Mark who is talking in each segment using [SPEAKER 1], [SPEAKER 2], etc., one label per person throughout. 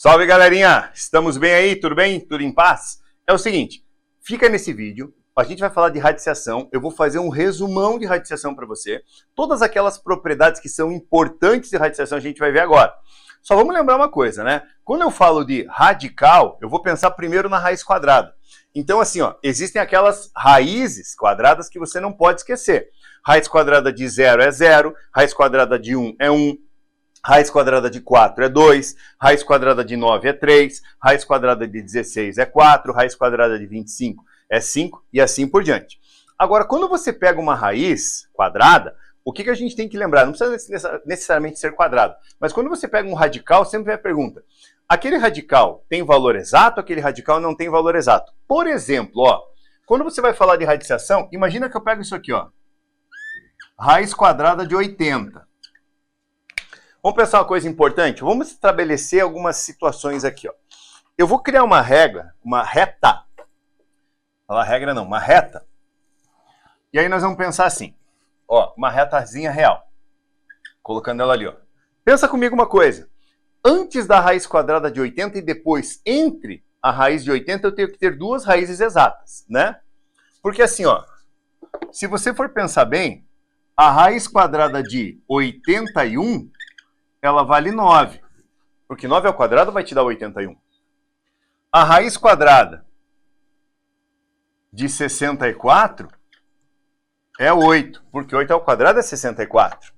[SPEAKER 1] Salve, galerinha! Estamos bem aí? Tudo bem? Tudo em paz? É o seguinte, fica nesse vídeo, a gente vai falar de radiciação, eu vou fazer um resumão de radiciação para você. Todas aquelas propriedades que são importantes de radiciação a gente vai ver agora. Só vamos lembrar uma coisa, né? Quando eu falo de radical, eu vou pensar primeiro na raiz quadrada. Então assim, ó, existem aquelas raízes quadradas que você não pode esquecer. Raiz quadrada de 0 é 0, raiz quadrada de 1 é 1, raiz quadrada de 4 é 2, raiz quadrada de 9 é 3, raiz quadrada de 16 é 4, raiz quadrada de 25 é 5 e assim por diante. Agora, quando você pega uma raiz quadrada, o que a gente tem que lembrar? Não precisa necessariamente ser quadrado, mas quando você pega um radical, sempre vem a pergunta, aquele radical tem valor exato, aquele radical não tem valor exato? Por exemplo, ó, quando você vai falar de radiciação, imagina que eu pego isso aqui, ó, raiz quadrada de 80. Vamos pensar uma coisa importante? Vamos estabelecer algumas situações aqui, ó. Eu vou criar uma regra, uma reta. Falar regra não, uma reta. E aí nós vamos pensar assim, ó, uma retazinha real. Colocando ela ali, ó. Pensa comigo uma coisa. Antes da raiz quadrada de 80 e depois entre a raiz de 80, eu tenho que ter duas raízes exatas, né? Porque assim, ó, se você for pensar bem, a raiz quadrada de 81, ela vale 9. Porque 9 ao quadrado vai te dar 81. A raiz quadrada de 64 é 8. Porque 8 ao quadrado é 64.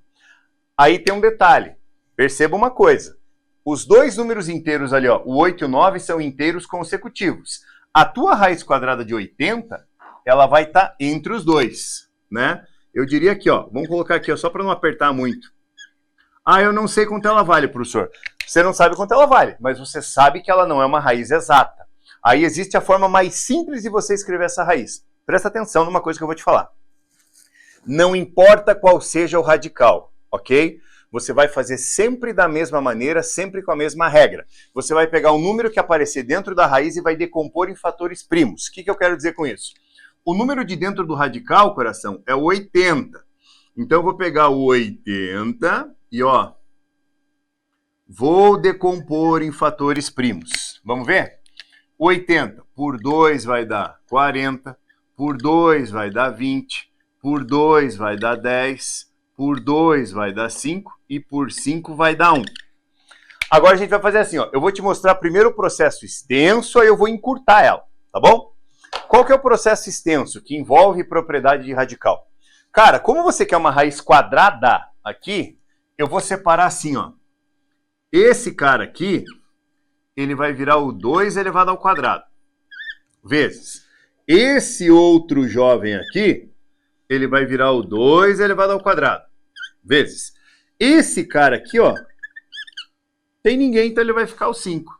[SPEAKER 1] Aí tem um detalhe. Perceba uma coisa. Os dois números inteiros ali, ó, o 8 e o 9, são inteiros consecutivos. A tua raiz quadrada de 80, ela vai estar entre os dois, né? Eu diria aqui, ó, vamos colocar aqui, ó, só para não apertar muito. Ah, eu não sei quanto ela vale, professor. Você não sabe quanto ela vale, mas você sabe que ela não é uma raiz exata. Aí existe a forma mais simples de você escrever essa raiz. Presta atenção numa coisa que eu vou te falar. Não importa qual seja o radical, ok? Você vai fazer sempre da mesma maneira, sempre com a mesma regra. Você vai pegar o número que aparecer dentro da raiz e vai decompor em fatores primos. O que eu quero dizer com isso? O número de dentro do radical, coração, é o 80. Então eu vou pegar o 80... E ó, vou decompor em fatores primos. Vamos ver? 80 por 2 vai dar 40, por 2 vai dar 20, por 2 vai dar 10, por 2 vai dar 5 e por 5 vai dar 1. Agora a gente vai fazer assim, ó. Eu vou te mostrar primeiro o processo extenso, aí eu vou encurtar ela, tá bom? Qual que é o processo extenso que envolve propriedade de radical? Cara, como você quer uma raiz quadrada aqui, eu vou separar assim, ó. Esse cara aqui, ele vai virar o 2 elevado ao quadrado. Vezes. Esse outro jovem aqui, ele vai virar o 2 elevado ao quadrado. Vezes. Esse cara aqui, ó, tem ninguém, então ele vai ficar o 5.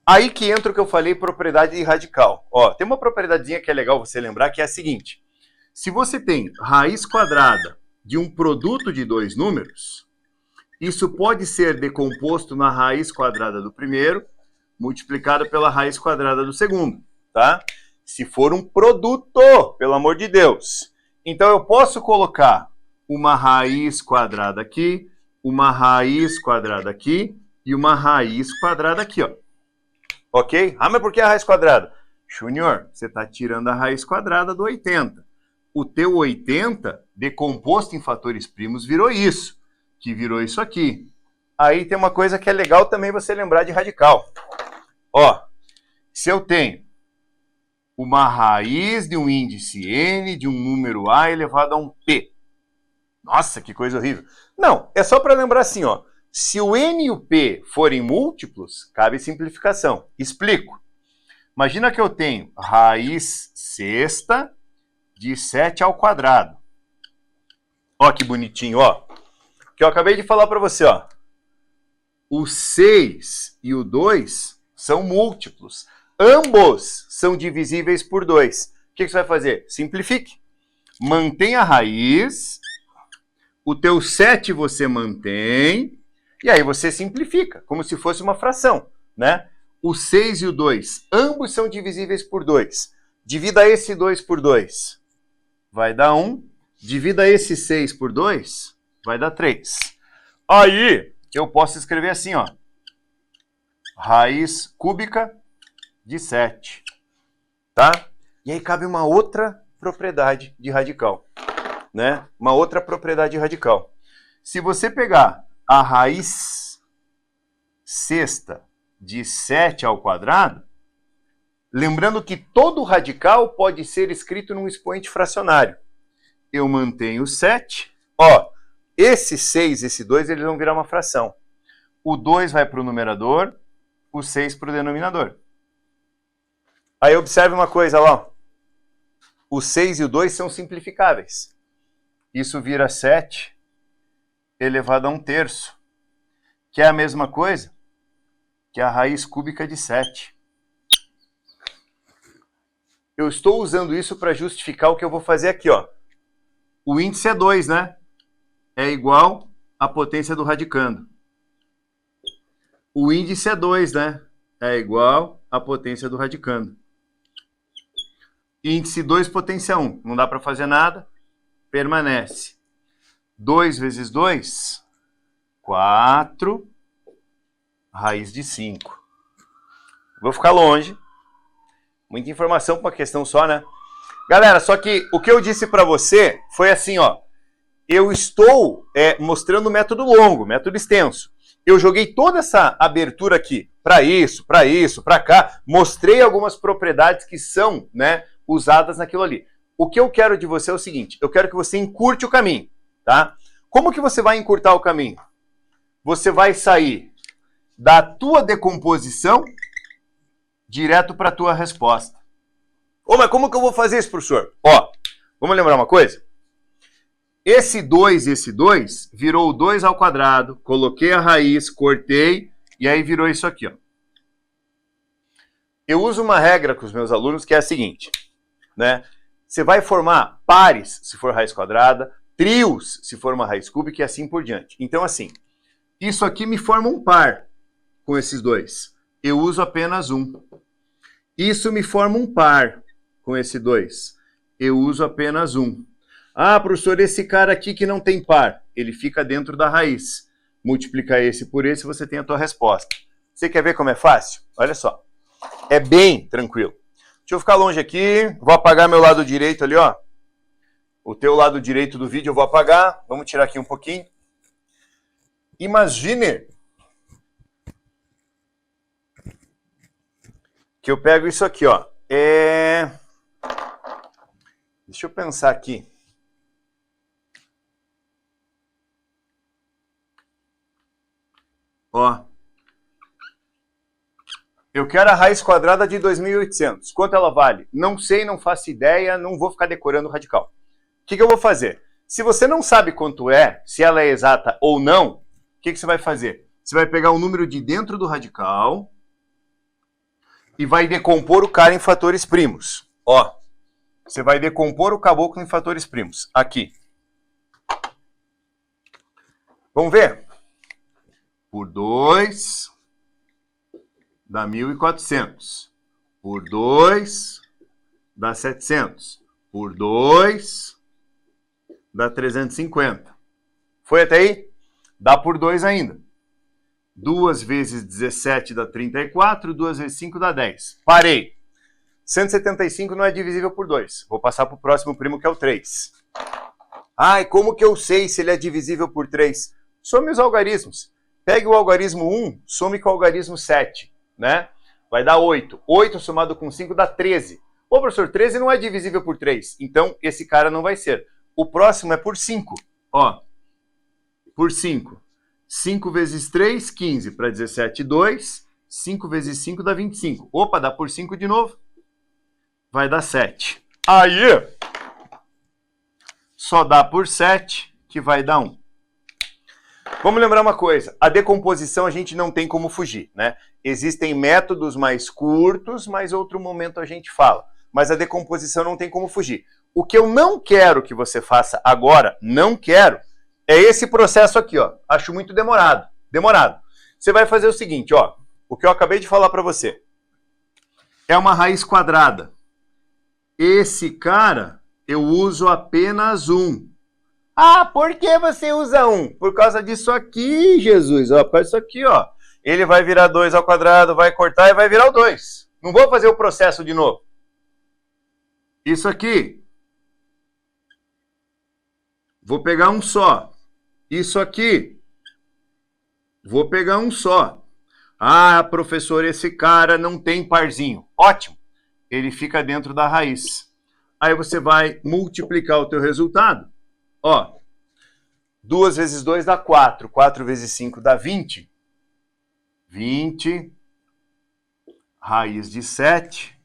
[SPEAKER 1] Aí que entra o que eu falei, propriedade radical. Ó, tem uma propriedadezinha que é legal você lembrar, que é a seguinte. Se você tem raiz quadrada de um produto de dois números, isso pode ser decomposto na raiz quadrada do primeiro, multiplicado pela raiz quadrada do segundo, tá? Se for um produto, pelo amor de Deus. Então eu posso colocar uma raiz quadrada aqui, uma raiz quadrada aqui e uma raiz quadrada aqui, ó. Ok? Ah, mas por que a raiz quadrada? Júnior, você está tirando a raiz quadrada do 80. O teu 80, decomposto em fatores primos, virou isso, que virou isso aqui. Aí tem uma coisa que é legal também você lembrar de radical. Ó, se eu tenho uma raiz de um índice n de um número a elevado a um p. Nossa, que coisa horrível. Não, é só para lembrar assim, ó. Se o n e o p forem múltiplos, cabe simplificação. Explico. Imagina que eu tenho raiz sexta de 7 ao quadrado. Ó que bonitinho, ó. Que eu acabei de falar para você, ó. O 6 e o 2 são múltiplos. Ambos são divisíveis por 2. O que você vai fazer? Simplifique. Mantém a raiz. O teu 7 você mantém. E aí você simplifica, como se fosse uma fração, né? O 6 e o 2, ambos são divisíveis por 2. Divida esse 2 por 2. Vai dar 1. Divida esse 6 por 2, vai dar 3. Aí, eu posso escrever assim, ó. raiz cúbica de 7. Tá? E aí cabe uma outra propriedade de radical, né? Uma outra propriedade radical. Se você pegar a raiz sexta de 7 ao quadrado, lembrando que todo radical pode ser escrito num expoente fracionário. Eu mantenho 7. Ó, esse 6 e esse 2, eles vão virar uma fração. O 2 vai para o numerador, o 6 para o denominador. Aí observe uma coisa lá. Ó. O 6 e o 2 são simplificáveis. Isso vira 7 elevado a 1/3, que é a mesma coisa que a raiz cúbica de 7. Eu estou usando isso para justificar o que eu vou fazer aqui, ó. O índice é 2, né? É igual à potência do radicando. O índice é 2, né? É igual à potência do radicando. Índice 2, potência 1. Não dá para fazer nada. Permanece. 2 vezes 2, 4, raiz de 5. Vou ficar longe. Muita informação para uma questão só, né? Galera, só que o que eu disse para você foi assim, ó. Eu estou mostrando o método longo, método extenso. Eu joguei toda essa abertura aqui para isso, para cá. Mostrei algumas propriedades que são, né, usadas naquilo ali. O que eu quero de você é o seguinte. Eu quero que você encurte o caminho, tá? Como que você vai encurtar o caminho? Você vai sair da tua decomposição direto para a tua resposta. Ô, mas como que eu vou fazer isso, professor? Ó, vamos lembrar uma coisa? Esse 2 e esse 2 virou o 2 ao quadrado, coloquei a raiz, cortei, e aí virou isso aqui, ó. Eu uso uma regra com os meus alunos que é a seguinte, né? Você vai formar pares, se for raiz quadrada, trios, se for uma raiz cúbica, e assim por diante. Então, assim, isso aqui me forma um par com esses dois. Eu uso apenas um. Isso me forma um par com esse 2. Eu uso apenas um. Ah, professor, esse cara aqui que não tem par, ele fica dentro da raiz. Multiplica esse por esse, você tem a tua resposta. Você quer ver como é fácil? Olha só. É bem tranquilo. Deixa eu ficar longe aqui. Vou apagar meu lado direito ali, ó. O teu lado direito do vídeo eu vou apagar. Vamos tirar aqui um pouquinho. Imagine que eu pego isso aqui, ó. Deixa eu pensar aqui. Ó. Eu quero a raiz quadrada de 2.800. Quanto ela vale? Não sei, não faço ideia, não vou ficar decorando o radical. O que eu vou fazer? Se você não sabe quanto é, se ela é exata ou não, o que você vai fazer? Você vai pegar o número de dentro do radical e vai decompor o cara em fatores primos. Ó, você vai decompor o caboclo em fatores primos. Aqui. Vamos ver? Por 2 dá 1.400. Por 2 dá 700. Por 2 dá 350. Foi até aí? Dá por 2 ainda. 2 vezes 17 dá 34, 2 vezes 5 dá 10. Parei. 175 não é divisível por 2. Vou passar para o próximo primo, que é o 3. Ai, como que eu sei se ele é divisível por 3? Some os algarismos. Pegue o algarismo 1, some com o algarismo 7, né? Vai dar 8. 8 somado com 5 dá 13. Ô, professor, 13 não é divisível por 3. Então, esse cara não vai ser. O próximo é por 5. Ó, por 5. 5 vezes 3, 15. Para 17, 2. 5 vezes 5 dá 25. Opa, dá por 5 de novo. Vai dar 7. Aí, só dá por 7 que vai dar 1. Vamos lembrar uma coisa, a decomposição a gente não tem como fugir, né? Existem métodos mais curtos, mas outro momento a gente fala. Mas a decomposição não tem como fugir. O que eu não quero que você faça agora, não quero, é esse processo aqui, ó. Acho muito demorado. Demorado. Você vai fazer o seguinte, ó. O que eu acabei de falar para você. É uma raiz quadrada. Esse cara, eu uso apenas um. Ah, por que você usa um? Por causa disso aqui, Jesus. Ó, por causa disso aqui, ó. ele vai virar 2 ao quadrado, vai cortar e vai virar o 2. Não vou fazer o processo de novo. Isso aqui, vou pegar um só. Isso aqui, vou pegar um só. Ah, professor, esse cara não tem parzinho. Ótimo. Ele fica dentro da raiz. Aí você vai multiplicar o teu resultado. Ó, 2 vezes 2 dá 4. 4 vezes 5 dá 20. 20, raiz de 7,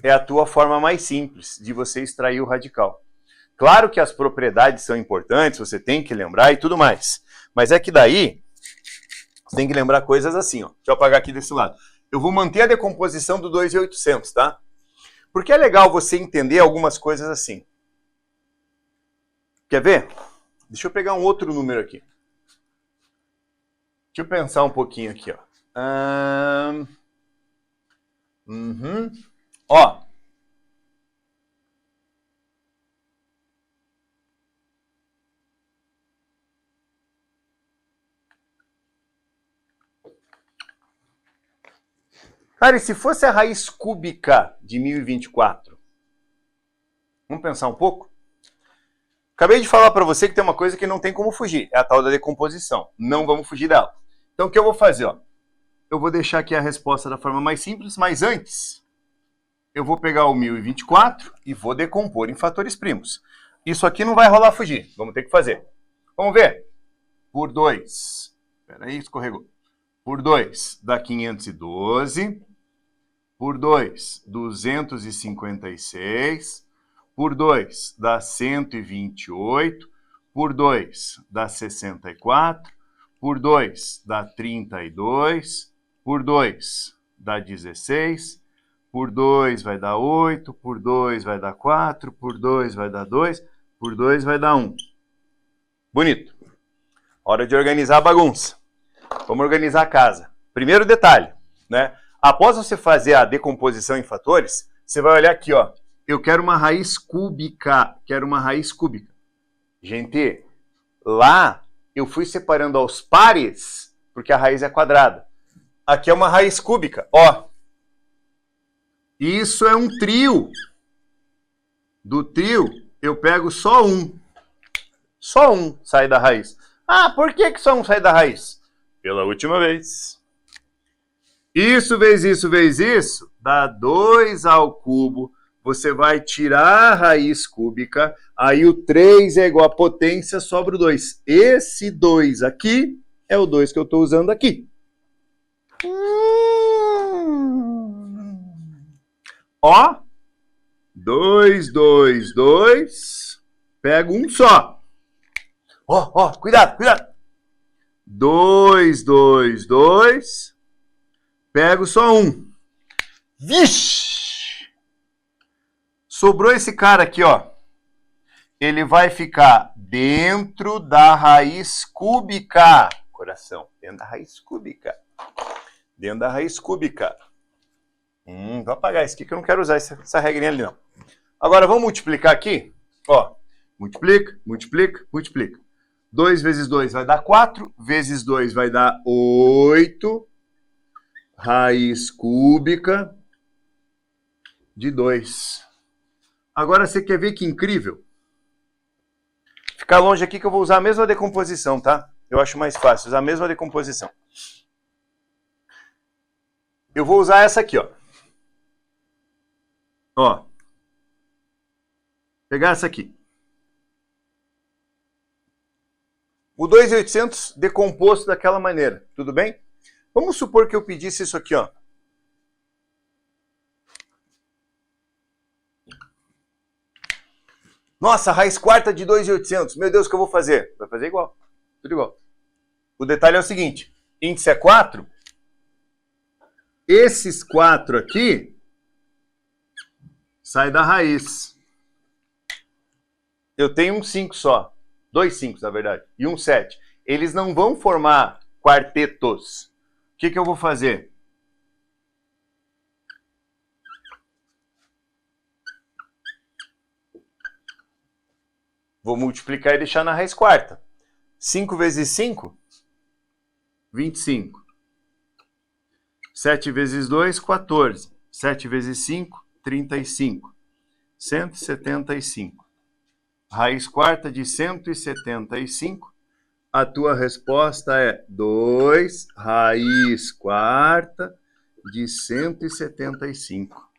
[SPEAKER 1] é a tua forma mais simples de você extrair o radical. Claro que as propriedades são importantes, você tem que lembrar e tudo mais. Mas é que daí, você tem que lembrar coisas assim, ó. Deixa eu apagar aqui desse lado. Eu vou manter a decomposição do 2.800, tá? Porque é legal você entender algumas coisas assim. Quer ver? Deixa eu pegar um outro número aqui. Deixa eu pensar um pouquinho aqui, ó. Ó. Cara, e se fosse a raiz cúbica de 1024? Vamos pensar um pouco? Acabei de falar para você que tem uma coisa que não tem como fugir. É a tal da decomposição. Não vamos fugir dela. Então, o que eu vou fazer? Ó? Eu vou deixar aqui a resposta da forma mais simples, mas antes, eu vou pegar o 1024 e vou decompor em fatores primos. Isso aqui não vai rolar fugir. Vamos ter que fazer. Vamos ver. Por 2. Espera aí, escorregou. Por 2 dá 512. Por 2, 256. Por 2 dá 128. Por 2 dá 64. Por 2 dá 32, por 2 dá 16, por 2 vai dar 8, por 2 vai dar 4, por 2 vai dar 2, por 2 vai dar 1. Bonito. Hora de organizar a bagunça. Vamos organizar a casa. Primeiro detalhe, né? Após você fazer a decomposição em fatores, você vai olhar aqui, ó. Eu quero uma raiz cúbica. Quero uma raiz cúbica. Gente, lá eu fui separando aos pares, porque a raiz é quadrada. Aqui é uma raiz cúbica, ó. Isso é um trio. Do trio, eu pego só um. Só um sai da raiz. Ah, por que só um sai da raiz? Pela última vez. Isso vezes isso, dá 2 ao cubo. Você vai tirar a raiz cúbica, aí o 3 é igual a potência, sobra o 2. Esse 2 aqui é o 2 que eu estou usando aqui. Ó, 2, 2, 2, pego um só. Ó, cuidado, cuidado. 2, 2, 2, pego só um. Vixe! Sobrou esse cara aqui, ó. Ele vai ficar dentro da raiz cúbica. Coração, dentro da raiz cúbica. Dentro da raiz cúbica. Vou apagar isso aqui que eu não quero usar essa regrinha ali, não. Agora, vamos multiplicar aqui. Ó, multiplica, multiplica, multiplica. 2 vezes 2 vai dar 4. Vezes 2 vai dar 8. Raiz cúbica de 2. Agora, você quer ver que incrível? Ficar longe aqui que eu vou usar a mesma decomposição, tá? Eu acho mais fácil usar a mesma decomposição. Eu vou usar essa aqui, ó. Ó. Pegar essa aqui. O 2.800 decomposto daquela maneira, tudo bem? Vamos supor que eu pedisse isso aqui, ó. Nossa, raiz quarta de 2.800. Meu Deus, o que eu vou fazer? Vai fazer igual. Tudo igual. O detalhe é o seguinte. Índice é 4. Esses 4 aqui sai da raiz. Eu tenho um 5 só. 2 5, na verdade. E um 7. Eles não vão formar quartetos. O que eu vou fazer? Vou multiplicar e deixar na raiz quarta. 5 vezes 5, 25. 7 vezes 2, 14. 7 vezes 5, 35. 175. Raiz quarta de 175. A tua resposta é 2 raiz quarta de 175.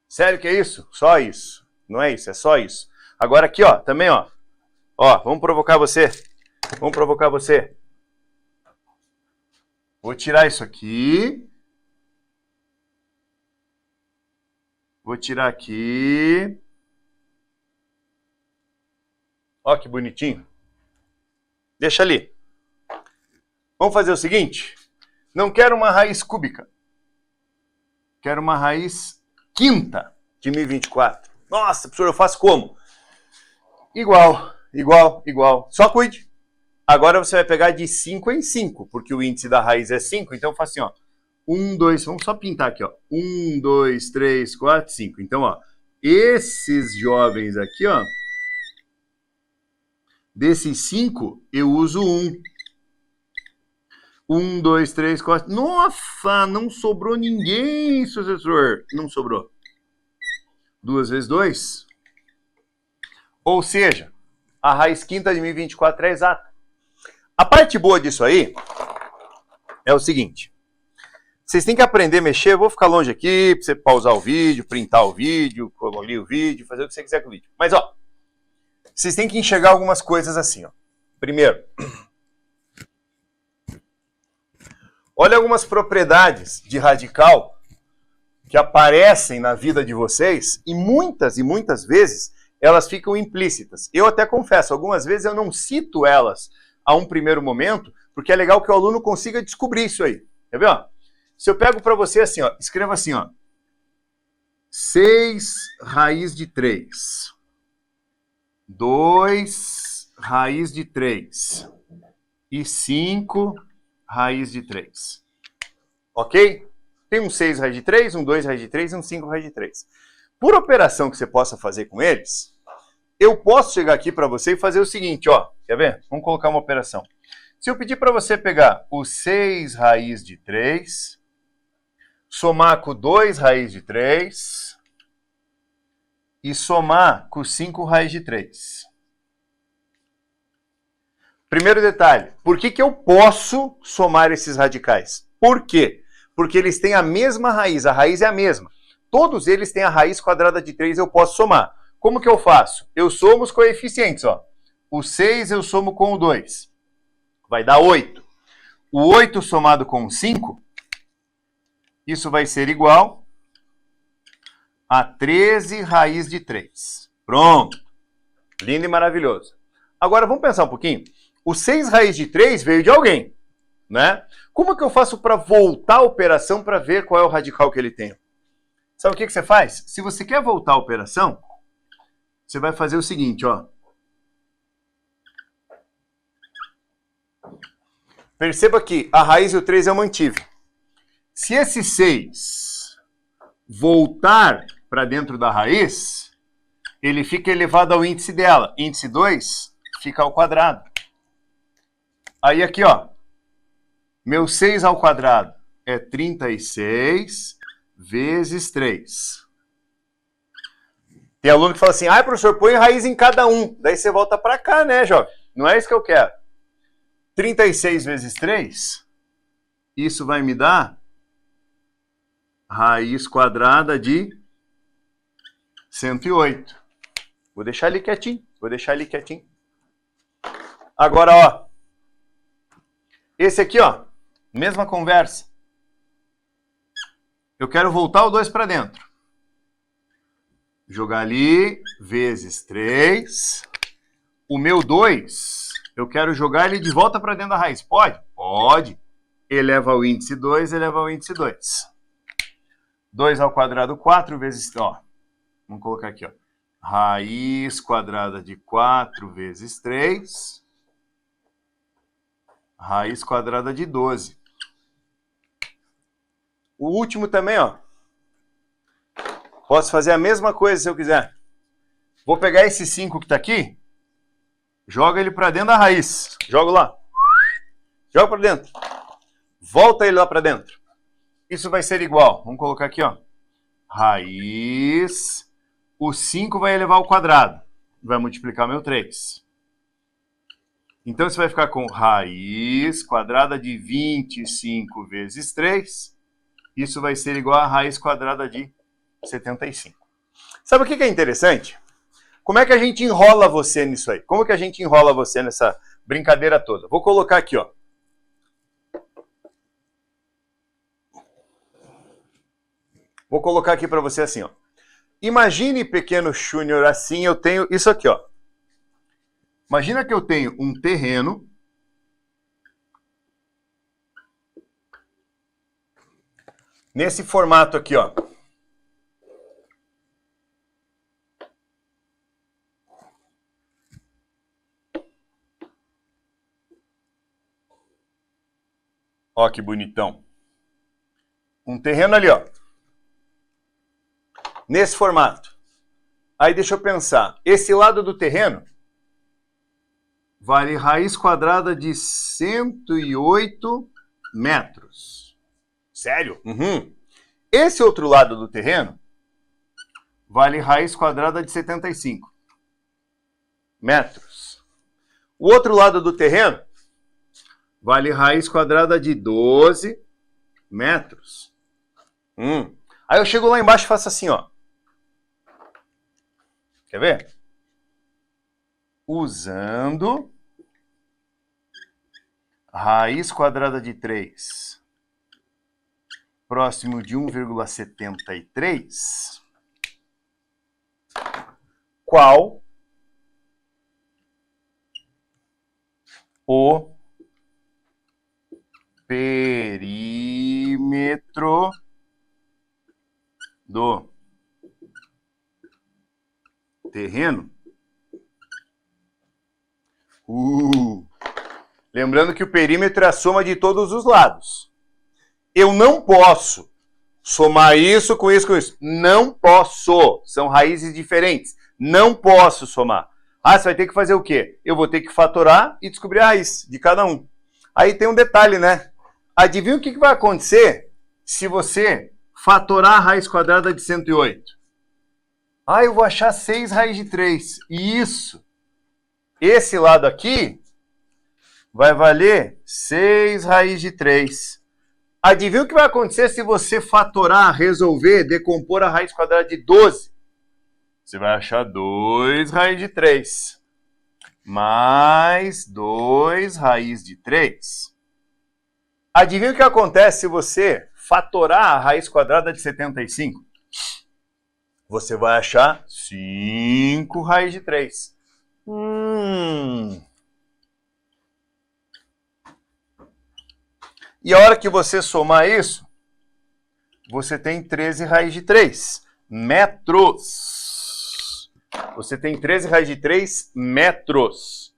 [SPEAKER 1] Sério que é isso? Só isso. Não é isso, é só isso. Agora aqui, ó, também, ó. Ó, vamos provocar você. Vamos provocar você. Vou tirar isso aqui. Vou tirar aqui. Ó que bonitinho. Deixa ali. Vamos fazer o seguinte. Não quero uma raiz cúbica. Quero uma raiz quinta de 1024. Nossa, professor, eu faço como? Igual, igual, igual. Só cuide. Agora você vai pegar de 5 em 5, porque o índice da raiz é 5. Então eu faço assim, ó. 1, 2, vamos só pintar aqui, ó. 1, 2, 3, 4, 5. Então, ó, esses jovens aqui, ó, desses 5, eu uso 1. 1, 2, 3, 4. Nossa, não sobrou ninguém, professor. Não sobrou. 2 vezes 2. Ou seja, a raiz quinta de 1024 é exata. A parte boa disso aí é o seguinte. Vocês têm que aprender a mexer. Eu vou ficar longe aqui para você pausar o vídeo, printar o vídeo, colorir o vídeo, fazer o que você quiser com o vídeo. Mas, ó, vocês têm que enxergar algumas coisas assim, ó. Primeiro, olha algumas propriedades de radical que aparecem na vida de vocês e muitas vezes elas ficam implícitas. Eu até confesso, algumas vezes eu não cito elas a um primeiro momento, porque é legal que o aluno consiga descobrir isso aí. Quer ver, ó? Se eu pego para você assim, ó, escreva assim, ó. 6 raiz de 3. 2 raiz de 3. E 5 raiz de 3. Ok? Tem um 6 raiz de 3, um 2 raiz de 3 e um 5 raiz de 3. Por operação que você possa fazer com eles, eu posso chegar aqui para você e fazer o seguinte, ó. Quer ver? Vamos colocar uma operação. Se eu pedir para você pegar o 6 raiz de 3, somar com o 2 raiz de 3 e somar com o 5 raiz de 3. Primeiro detalhe, por que eu posso somar esses radicais? Por quê? Porque eles têm a mesma raiz, a raiz é a mesma. Todos eles têm a raiz quadrada de 3, eu posso somar. Como que eu faço? Eu somo os coeficientes, ó. O 6 eu somo com o 2. Vai dar 8. O 8 somado com o 5, isso vai ser igual a 13 raiz de 3. Pronto. Lindo e maravilhoso. Agora vamos pensar um pouquinho. O 6 raiz de 3 veio de alguém, né? Como que eu faço para voltar a operação para ver qual é o radical que ele tem? Sabe o que você faz? Se você quer voltar a operação, você vai fazer o seguinte, ó. Perceba que a raiz e o 3 eu mantive. Se esse 6 voltar para dentro da raiz, ele fica elevado ao índice dela. Índice 2 fica ao quadrado. Aí aqui, ó. Meu 6 ao quadrado é 36 vezes 3. Tem aluno que fala assim, ah, professor, põe raiz em cada um. Daí você volta para cá, né, jovem? Não é isso que eu quero. 36 vezes 3, isso vai me dar raiz quadrada de 108. Vou deixar ali quietinho, Agora, ó, esse aqui, ó, mesma conversa. Eu quero voltar o 2 para dentro. Jogar ali, vezes 3. O meu 2, eu quero jogar ele de volta para dentro da raiz. Pode? Pode. Eleva o índice 2, eleva o índice 2. 2 ao quadrado, 4 vezes... Ó, vamos colocar aqui, ó. Raiz quadrada de 4 vezes 3. Raiz quadrada de 12. O último também, ó. Posso fazer a mesma coisa se eu quiser. Vou pegar esse 5 que está aqui, joga ele para dentro da raiz. Joga lá. Joga para dentro. Volta ele lá para dentro. isso vai ser igual, vamos colocar aqui, ó, raiz, o 5 vai elevar ao quadrado, vai multiplicar meu 3. Então, você vai ficar com raiz quadrada de 25 vezes 3. Isso vai ser igual a raiz quadrada de 75. Sabe o que é interessante? Como é que a gente enrola você nisso aí? Como que a gente enrola você nessa brincadeira toda? Vou colocar aqui, ó. Vou colocar aqui para você assim, ó. Imagine, pequeno Júnior, assim, eu tenho isso aqui, ó. Imagina que eu tenho um terreno nesse formato aqui, ó. Ó que bonitão. Um terreno ali, ó. Nesse formato. Aí deixa eu pensar. Esse lado do terreno vale raiz quadrada de 108 metros. Sério? Uhum. Esse outro lado do terreno vale raiz quadrada de 75 metros. O outro lado do terreno vale raiz quadrada de 12 metros. Aí eu chego lá embaixo e faço assim, ó. Quer ver? Usando raiz quadrada de 3 próximo de 1,73, qual o perímetro do terreno? Lembrando que o perímetro é a soma de todos os lados. Eu não posso somar isso com isso com isso. Não posso. São raízes diferentes. Não posso somar. Ah, você vai ter que fazer o quê? Eu vou ter que fatorar e descobrir a raiz de cada um. Aí tem um detalhe, né? Adivinha o que vai acontecer se você fatorar a raiz quadrada de 108? Ah, eu vou achar 6 raiz de 3. Isso. Esse lado aqui vai valer 6 raiz de 3. Adivinha o que vai acontecer se você fatorar, resolver, decompor a raiz quadrada de 12? Você vai achar 2 raiz de 3. Mais 2 raiz de 3. Adivinha o que acontece se você fatorar a raiz quadrada de 75? Você vai achar 5 raiz de 3. E a hora que você somar isso, você tem 13 raiz de 3 metros. Você tem 13 raiz de 3 metros.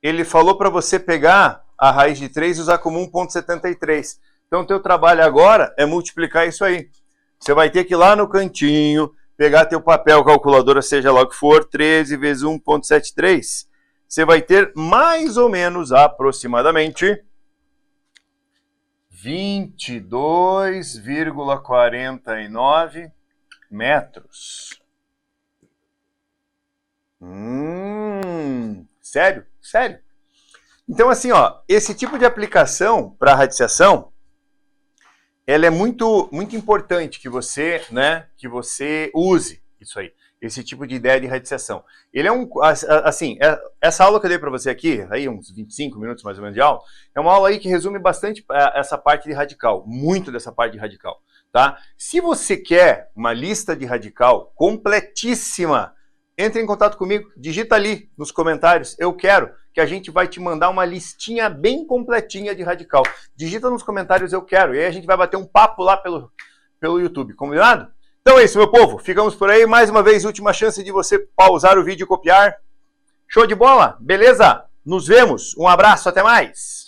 [SPEAKER 1] Ele falou para você pegar a raiz de 3 e usar como 1,73. Então, o teu trabalho agora é multiplicar isso aí. Você vai ter que ir lá no cantinho, pegar teu papel, calculadora, seja lá o que for, 13 vezes 1,73. Você vai ter mais ou menos, aproximadamente, 22,49 metros. Sério? Sério. Então, assim, ó, esse tipo de aplicação para radiciação, ela é muito importante que você, né, que você use isso aí, esse tipo de ideia de radiciação. Ele é assim, essa aula que eu dei para você aqui, aí uns 25 minutos mais ou menos de aula, é uma aula aí que resume bastante essa parte de radical, muito dessa parte de radical, tá? Se você quer uma lista de radical completíssima, entre em contato comigo, digita ali nos comentários, eu quero, que a gente vai te mandar uma listinha bem completinha de radical. Digita nos comentários, eu quero, e aí a gente vai bater um papo lá pelo YouTube, combinado? Então é isso, meu povo, ficamos por aí, mais uma vez, última chance de você pausar o vídeo e copiar. Show de bola? Beleza? Nos vemos, um abraço, até mais!